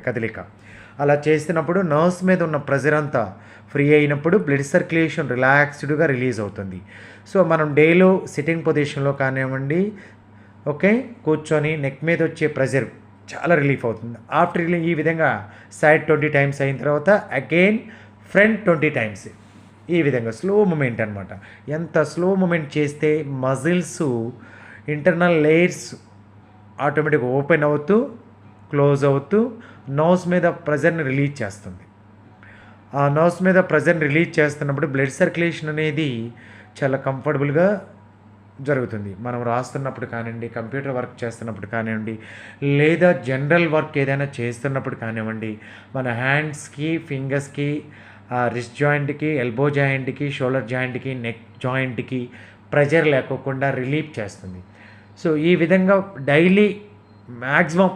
కదలిక. అలా చేస్తున్నప్పుడు నర్వ్స్ మీద ఉన్న ప్రెజర్ అంతా ఫ్రీ అయినప్పుడు బ్లడ్ సర్క్యులేషన్ రిలాక్స్డ్‌గా రిలీజ్ అవుతుంది. సో, మనం డేలో సిట్టింగ్ పొజిషన్‌లో కానివ్వండి, ఓకే, కూర్చొని నెక్ మీద వచ్చే ప్రెజర్ చాలా రిలీఫ్ అవుతుంది. ఆఫ్టర్ ఈ విధంగా సైడ్ 20 టైమ్స్ అయిన తర్వాత అగైన్ ఫ్రంట్ 20 టైమ్స్. ఈ విధంగా స్లో మూమెంట్ అనమాట. ఎంత స్లో మూమెంట్ చేస్తే మజిల్స్ ఇంటర్నల్ లేయర్స్ ఆటోమేటిక్గా ఓపెన్ అవుతూ, క్లోజ్ అవుతూ నోస్ మీద ప్రెజర్ని రిలీజ్ చేస్తుంది. ఆ నోస్ మీద ప్రెజర్ని రిలీజ్ చేస్తున్నప్పుడు బ్లడ్ సర్క్యులేషన్ అనేది చాలా కంఫర్టబుల్గా జరుగుతుంది. మనం రాస్తున్నప్పుడు కానివ్వండి, కంప్యూటర్ వర్క్ చేస్తున్నప్పుడు కానివ్వండి, లేదా జనరల్ వర్క్ ఏదైనా చేస్తున్నప్పుడు కానివ్వండి, మన హ్యాండ్స్కి, ఫింగర్స్కి, రిస్ట్ జాయింట్కి, ఎల్బో జాయింట్కి, షోల్డర్ జాయింట్కి, నెక్ జాయింట్కి ప్రెజర్ లేకోకుండా రిలీఫ్ చేస్తుంది. సో, ఈ విధంగా డైలీ మ్యాక్సిమం